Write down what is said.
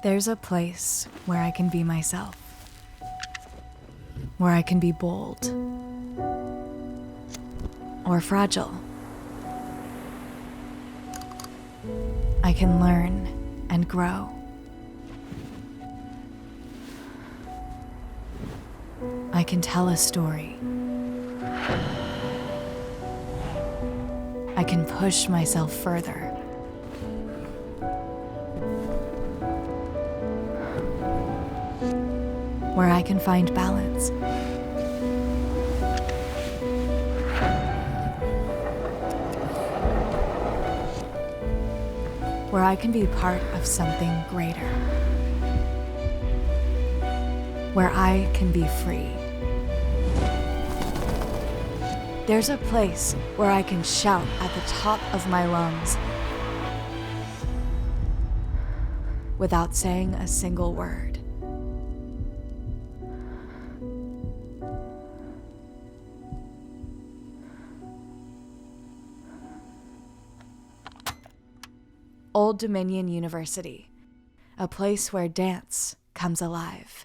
There's a place where I can be myself, where I can be bold or fragile. I can learn and grow. I can tell a story. I can push myself further. Where I can find balance. Where I can be part of something greater. Where I can be free. There's a place where I can shout at the top of my lungs without saying a single word. Old Dominion University, a place where dance comes alive.